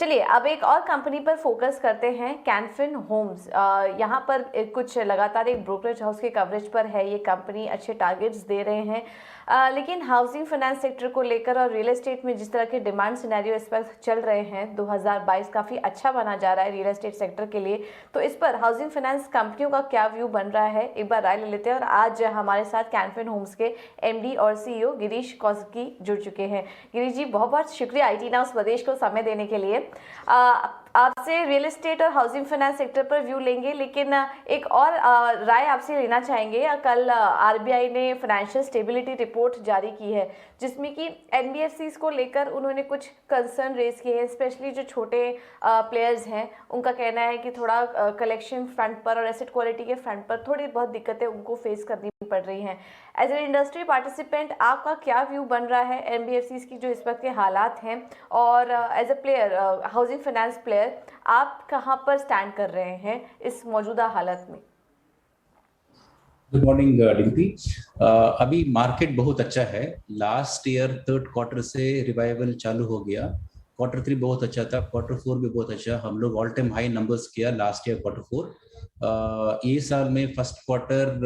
चलिए अब एक और कंपनी पर फोकस करते हैं, कैन फिन होम्स। यहाँ पर कुछ लगातार एक ब्रोकरेज हाउस के कवरेज पर है, ये कंपनी अच्छे टारगेट्स दे रहे हैं। लेकिन हाउसिंग फाइनेंस सेक्टर को लेकर और रियल एस्टेट में जिस तरह के डिमांड सिनेरियो इस वक्त चल रहे हैं, 2022 काफ़ी अच्छा माना जा रहा है रियल एस्टेट सेक्टर के लिए। तो इस पर हाउसिंग फाइनेंस कंपनियों का क्या व्यू बन रहा है, एक बार राय ले लेते हैं। और आज हमारे साथ कैन फिन होम्स के एमडी और सीईओ गिरीश कौशिकी जुड़ चुके हैं। गिरीश जी, बहुत बहुत शुक्रिया IT नाउ स्वदेश को समय देने के लिए। आपसे रियल एस्टेट और हाउसिंग फाइनेंस सेक्टर पर व्यू लेंगे, लेकिन एक और राय आपसे लेना चाहेंगे। कल RBI ने फाइनेंशियल स्टेबिलिटी रिपोर्ट जारी की है, जिसमें कि NBFCs को लेकर उन्होंने कुछ कंसर्न रेज किए हैं, स्पेशली जो छोटे प्लेयर्स हैं। उनका कहना है कि थोड़ा कलेक्शन फ्रंट पर और एसेट क्वालिटी के फ्रंट पर थोड़ी बहुत दिक्कतें उनको फेस करनी पड़ रही हैं। एज एन इंडस्ट्री पार्टिसिपेंट आपका क्या व्यू बन रहा है NBFCs की जो इस वक्त के हालात हैं, और as a player, housing finance player, आप कहां पर स्टैंड कर रहे हैं इस मौजूदा हालत में? Good morning Dimpy. अभी मार्केट बहुत अच्छा है। लास्ट ईयर थर्ड क्वार्टर से रिवाइवल चालू हो गया। क्वार्टर 3 बहुत अच्छा था, क्वार्टर 4 भी बहुत अच्छा। हम लोग ऑल टाइम हाई नंबर्स किया लास्ट ईयर क्वार्टर 4। ये साल में first quarter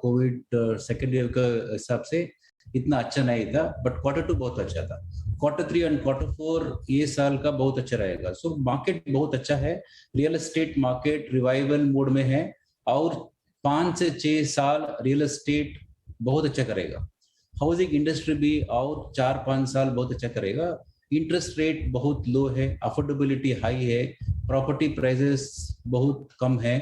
Covid second year का हिसाब से इतना अच्छा नहीं था, बट क्वार्टर 2 बहुत अच्छा था। क्वार्टर 3 एंड क्वार्टर 4 ये साल का बहुत अच्छा रहेगा। सो मार्केट बहुत अच्छा है। Real estate market revival mode में है और 5 से 6 साल रियल एस्टेट बहुत अच्छा करेगा। हाउसिंग इंडस्ट्री भी और 4-5 साल बहुत अच्छा करेगा। इंटरेस्ट रेट बहुत लो है, अफोर्डेबिलिटी हाई है, प्रॉपर्टी प्राइसेस बहुत कम है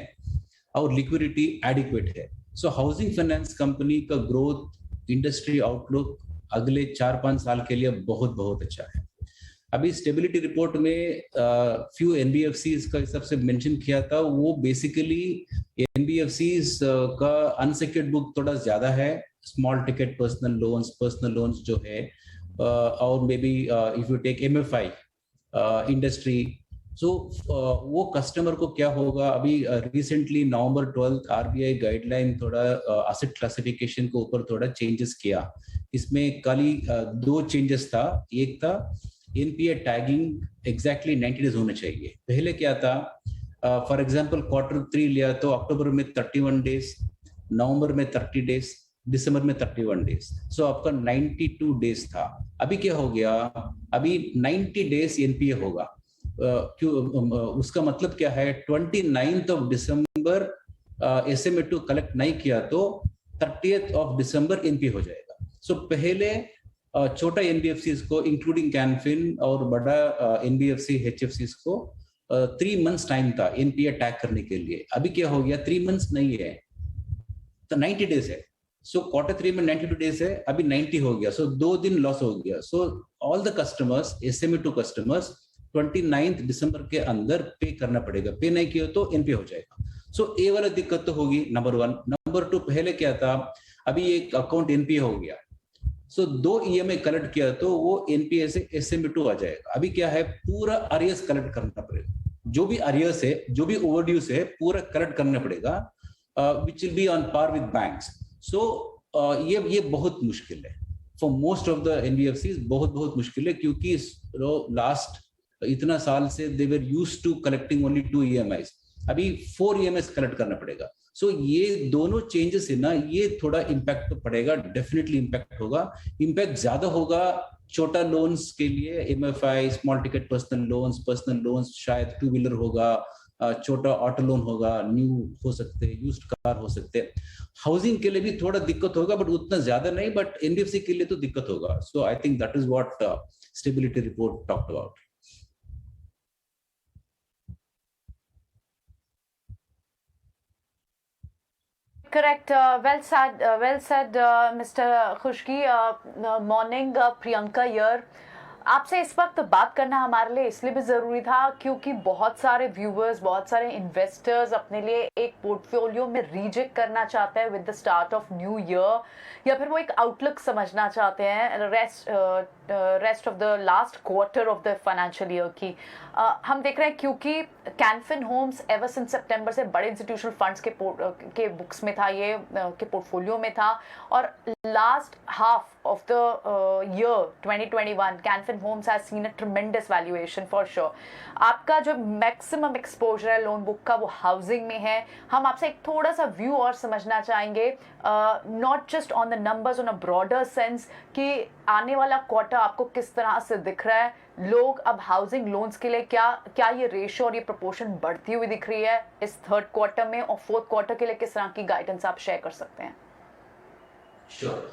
और लिक्विडिटी एडिक्वेट है। सो हाउसिंग फाइनेंस कंपनी का ग्रोथ इंडस्ट्री आउटलुक अगले 4-5 साल के लिए बहुत बहुत अच्छा है। अभी स्टेबिलिटी रिपोर्ट में फ्यू NBFCs का सबसे मेंशन किया था। वो बेसिकली NBFCs का अनसेक्योर्ड बुक थोड़ा ज्यादा है, स्मॉल टिकट पर्सनल लोन्स जो है, और maybe if you take MFI industry. So वो कस्टमर को क्या होगा, अभी रिसेंटली नवंबर 12 RBI गाइडलाइन थोड़ा एसेट क्लासिफिकेशन के ऊपर थोड़ा चेंजेस किया। इसमें कल ही 2 चेंजेस था। एक था NPA टैगिंग एग्जैक्टली 90 डेज होना चाहिए। पहले क्या था, फॉर एग्जांपल क्वार्टर 3 लिया तो अक्टूबर में 31 डेज, नवंबर में 30 डेज, दिसंबर में 31 डेज। सो आपका 92 डेज था। अभी क्या हो गया, अभी 90 डेज NPA होगा। क्यों, उसका मतलब क्या है, 29 ऑफ दिसंबर SMA2 कलेक्ट नहीं किया तो 30th ऑफ दिसंबर NPA हो जाएगा। सो पहले छोटा NBFCs को इंक्लूडिंग कैनफिन और बड़ा NBFC HFCs को 3 मंथ्स टाइम था NPA टैग करने के लिए। अभी क्या हो गया, 3 मंथ्स नहीं है तो 90 डेज है। सो क्वार्टर 3 में 92 डेज है, अभी 90 हो गया। सो 2 दिन लॉस हो गया। So all the customers, SMA2 customers 29 दिसंबर के अंदर पे करना पड़ेगा। पे नहीं किया तो NPA हो जाएगा। सो ये वाला दिक्कत तो होगी, नंबर 1। नंबर 2, पहले क्या था, अभी एक अकाउंट NPA हो गया, सो 2 EMI कलेक्ट किया तो वो NPA से SMA2 आ जाएगा। अभी क्या है, पूरा अरियर्स कलेक्ट करना पड़ेगा। जो भी अरियर्स है, जो भी ओवरड्यूस है, पूरा कलेक्ट करना पड़ेगा, which will be on par with banks. So ये बहुत मुश्किल है for most of the NBFCs, बहुत मुश्किल है, क्योंकि लास्ट इतना साल से they were used to collecting only 2 EMIs, अभी 4 EMIs कलेक्ट करना पड़ेगा। सो ये दोनों चेंजेस है ना, ये थोड़ा इम्पैक्ट तो पड़ेगा, डेफिनेटली इम्पैक्ट होगा। इम्पैक्ट ज्यादा होगा छोटा लोन्स के लिए, MFI, small ticket personal loans शायद 2 व्हीलर होगा, छोटा ऑटो लोन होगा, न्यू हो सकते हैं, यूज्ड कार हो सकते हैं। हाउसिंग के लिए भी थोड़ा दिक्कत होगा, बट उतना ज्यादा नहीं, बट NBFC के लिए तो दिक्कत होगा। So I think that is what stability report talked about. Correct. Well said, Mr. Khushki. Morning Priyanka यर। आपसे इस वक्त बात करना हमारे लिए इसलिए भी ज़रूरी था क्योंकि बहुत सारे व्यूअर्स, बहुत सारे इन्वेस्टर्स अपने लिए एक पोर्टफोलियो में रीजेक्ट करना चाहते हैं with the start of new year, या फिर वो एक आउटलुक समझना चाहते हैं rest rest of the last quarter of the financial year की हम देख रहे हैं, क्योंकि कैनफिन होम्स एवर सिंस सितंबर से बड़े इंस्टीट्यूशनल फंड्स के बुक्स में था, ये के पोर्टफोलियो में था, और last half of the year 2021 Canfin Homes has seen a tremendous valuation for sure. आपका जो मैक्सिमम एक्सपोजर है लोन बुक का वो हाउसिंग में है। हम आपसे एक थोड़ा सा व्यू और समझना चाहेंगे, not just on the numbers, on a broader sense, कि आने वाला क्वार्टर आपको किस तरह से दिख रहा है। लोग अब हाउसिंग लोन्स के लिए क्या ये रेशियो और ये प्रोपोर्शन बढ़ती हुई दिख रही है इस थर्ड क्वार्टर में, और फोर्थ क्वार्टर के लिए किस तरह की गाइडेंस आप शेयर कर सकते हैं? श्योर,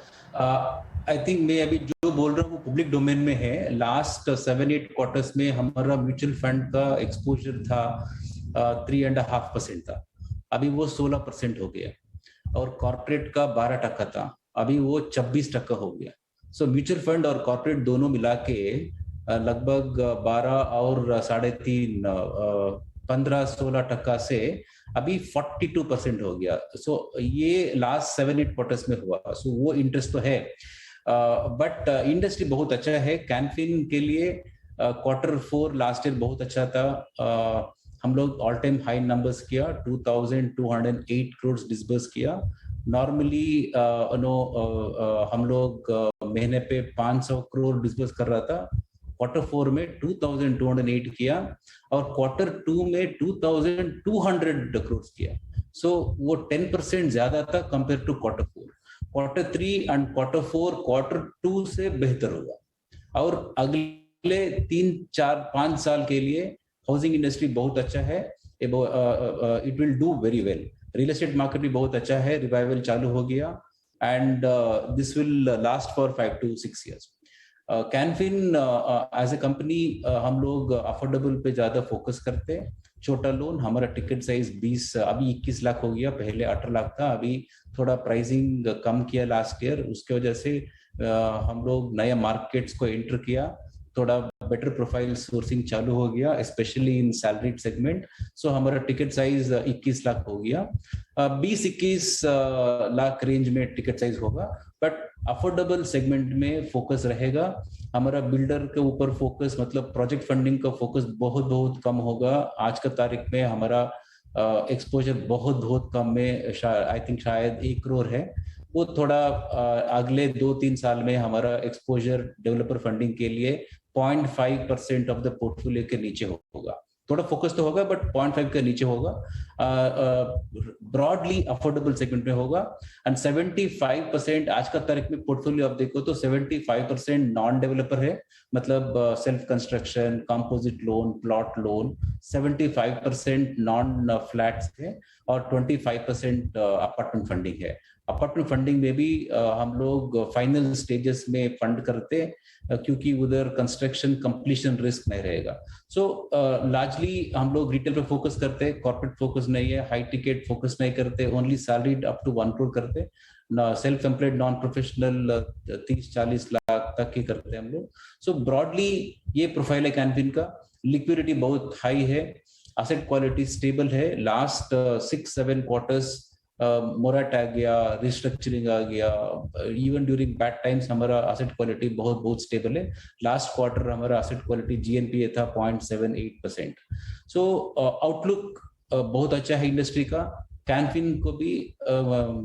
आई थिंक मैं अभी जो बोल रहा हूँ वो पब्लिक डोमेन में है। लास्ट 7-8 क्वार्टर्स में हमारा म्यूचुअल फंड का एक्सपोजर था 3.5% था, अभी वो 16% हो गया, और कॉर्पोरेट का 12% था, अभी वो 26% हो गया। सो म्यूचुअल फंड और कॉर्पोरेट दोनों मिला के लगभग 12 और 3.5 15-16% से अभी 42% हो गया। सो ये लास्ट 7-8 क्वार्टर्स में हुआ। सो वो इंटरेस्ट तो है, बट इंडस्ट्री बहुत अच्छा है कैनफिन के लिए। Q4 लास्ट ईयर बहुत अच्छा था। हम लोग ऑल टाइम हाई नंबर्स किया, 2208 करोड़ डिसबर्स किया। नॉर्मली हम लोग महीने पे 500 करोड़ डिसबर्स कर रहा था। Q4 में 2208 किया, और Q2 में 2200 करोड़ किया। सो वो 10% ज्यादा था compare to Q4। Q3 and Q4 Q2 से बेहतर होगा, और अगले 3-4-5 साल के लिए हाउसिंग इंडस्ट्री बहुत अच्छा है। It will do very well. Real estate market भी बहुत अच्छा है, रिवाइवल चालू हो गया, and this will last for 5 to 6 years। Canfin as a company हम लोग अफोर्डेबल पे ज्यादा फोकस करते हैं। छोटा लोन, हमारा टिकट साइज 20 अभी 21 लाख हो गया, पहले 18 लाख था। अभी थोड़ा प्राइसिंग कम किया लास्ट ईयर, उसके वजह से हम लोग नए मार्केट्स को एंटर किया, थोड़ा बेटर प्रोफाइल सोर्सिंग चालू हो गया, स्पेशली इन सैलरीड सेगमेंट। सो हमारा टिकट साइज 21 लाख हो गया। 20-21 लाख रेंज में टिकट साइज होगा, बट अफोर्डेबल सेगमेंट में फोकस रहेगा। हमारा बिल्डर के ऊपर फोकस, मतलब प्रोजेक्ट फंडिंग का फोकस बहुत कम होगा। आज का तारीख में हमारा एक्सपोजर बहुत कम में, आई थिंक शायद 1 करोड़ है। वो थोड़ा अगले 2-3 साल में हमारा एक्सपोजर डेवलपर फंडिंग के लिए 0.5% ऑफ द पोर्टफोलियो के नीचे होगा। थोड़ा फोकस तो होगा, बट 0.5 के नीचे होगा। ब्रॉडली अफोर्डेबल सेगमेंट में होगा। एंड 75% आज का तारीख में पोर्टफोलियो आप देखो तो 75% नॉन डेवलपर है, मतलब self construction, composite loan, plot loan. 75% non flats है, और 25% अपार्टमेंट फंडिंग है। अपार्टमेंट फंडिंग में भी हम लोग फाइनल स्टेजेस में फंड करते हैं, क्योंकि उधर कंस्ट्रक्शन कंप्लीशन रिस्क नहीं रहेगा। सो लार्जली हम लोग रिटेल पे फोकस करते हैं, कॉर्पोरेट फोकस नहीं है, हाई टिकट फोकस नहीं करते, only salaried up to 1 crore करते, self employed non professional 30-40 lakh तक ही करते हैं हम लोग। सो ब्रॉडली ये प्रोफाइल है कैनफिन का। लिक्विडिटी बहुत हाई है, एसेट क्वालिटी स्टेबल है। लास्ट 6-7 क्वार्टर्स मोराट आ गया, रिस्ट्रक्चरिंग आ गया, इवन ड्यूरिंग बैड टाइम्स हमारा एसेट क्वालिटी बहुत स्टेबल है। लास्ट क्वार्टर हमारा एसेट क्वालिटी GNPA था 0.78%। सो आउटलुक बहुत अच्छा है इंडस्ट्री का। कैनफिन को भी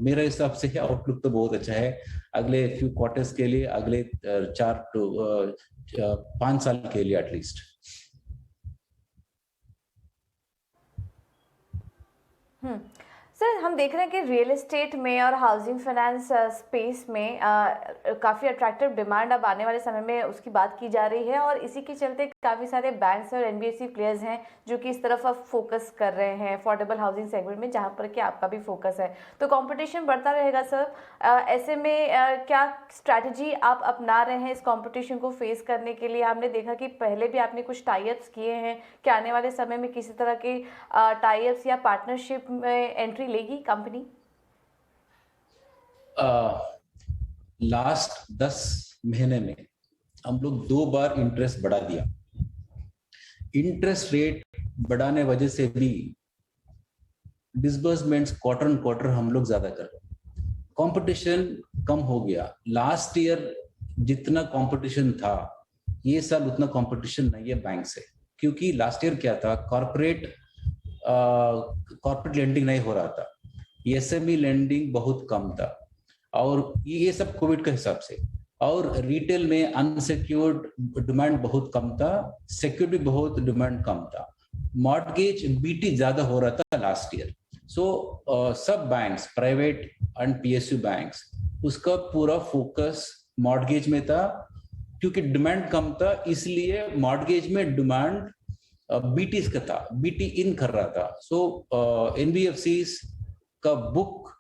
मेरे हिसाब से आउटलुक तो बहुत अच्छा है अगले फ्यू क्वार्टर्स के लिए, अगले 4 to 5 साल के लिए एटलीस्ट। सर, हम देख रहे हैं कि रियल एस्टेट में और हाउसिंग फाइनेंस स्पेस में काफ़ी अट्रैक्टिव डिमांड अब आने वाले समय में उसकी बात की जा रही है, और इसी के चलते काफ़ी सारे बैंक्स और NBFC प्लेयर्स हैं जो कि इस तरफ अब फोकस कर रहे हैं अफोर्डेबल हाउसिंग सेगमेंट में, जहां पर कि आपका भी फोकस है। तो कंपटीशन बढ़ता रहेगा सर। ऐसे में क्या स्ट्रैटेजी आप अपना रहे हैं इस कंपटीशन को फेस करने के लिए? हमने देखा कि पहले भी आपने कुछ टाई-अप्स किए हैं, क्या आने वाले समय में किसी तरह के टाई-अप्स या पार्टनरशिप में एंट्री लेगी कंपनी? लास्ट 10 महीने में हम लोग 2 बार इंटरेस्ट बढ़ा दिया। इंटरेस्ट रेट बढ़ाने वजह से भी डिसबर्समेंट्स क्वार्टर ऑन क्वार्टर हम लोग ज्यादा कर रहे हैं। कंपटीशन कम हो गया। लास्ट ईयर जितना कंपटीशन था ये साल उतना कंपटीशन नहीं है बैंक से, क्योंकि लास्ट ईयर क्या था, कॉर्पोरेट लेंडिंग नहीं हो रहा था, एसएमई लेंडिंग बहुत कम था, और ये सब कोविड के हिसाब से, और रिटेल में अनसिक्योर्ड डिमांड बहुत कम था, सिक्योर्ड भी बहुत डिमांड कम था, मॉर्गेज बीटी ज्यादा हो रहा था लास्ट ईयर। सो सब banks, private and PSU banks, उसका पूरा फोकस मॉर्गेज में था, क्योंकि डिमांड कम था, इसलिए मॉर्गेज में डिमांड बीटीज का था, बीटी इन कर रहा था। सो एनबीएफसीज का बुक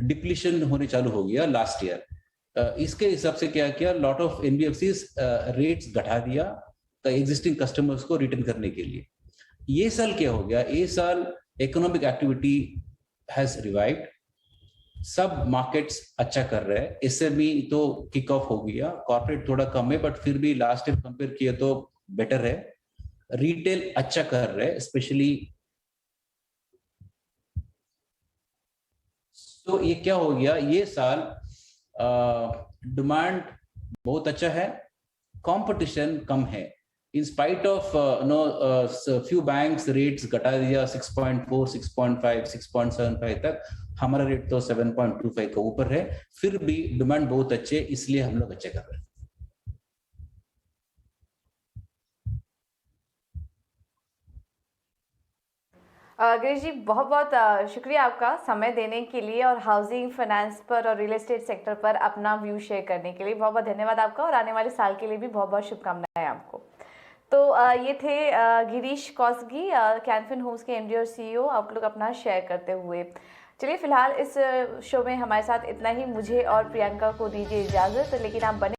डिप्लीशन होने चालू हो गया लास्ट ईयर। इसके हिसाब से क्या किया, लॉट ऑफ एनबीएफसीज रेट्स घटा दिया एग्जिस्टिंग कस्टमर्स को रिटर्न करने के लिए। ये साल क्या हो गया, ये साल इकोनॉमिक एक्टिविटी हैज रिवाइव्ड, सब मार्केट्स अच्छा कर रहे हैं, एसएमई तो किक ऑफ हो गया, कॉर्पोरेट थोड़ा कम है बट फिर भी लास्ट ईयर कंपेयर किया तो बेटर है, रिटेल अच्छा कर रहे हैं स्पेशली। तो ये क्या हो गया, ये साल डिमांड बहुत अच्छा है, कंपटीशन कम है, in spite of few banks rates घटा दिया 6.4, 6.5, 6.75 तक, हमारा रेट तो 7.25 का ऊपर है, फिर भी डिमांड बहुत अच्छे, इसलिए हम लोग अच्छे कर रहे हैं। गिरीश जी, बहुत बहुत शुक्रिया आपका समय देने के लिए और हाउसिंग फाइनेंस पर और रियल एस्टेट सेक्टर पर अपना व्यू शेयर करने के लिए बहुत बहुत धन्यवाद आपका, और आने वाले साल के लिए भी बहुत बहुत शुभकामनाएं आपको। तो ये थे Girish Kausgi, can fin Holmes के एमडी और सीईओ, आप लोग अपना शेयर करते हुए। चलिए फिलहाल इस शो में हमारे साथ इतना ही, मुझे और प्रियंका को दीजिए इजाज़त, लेकिन आप बने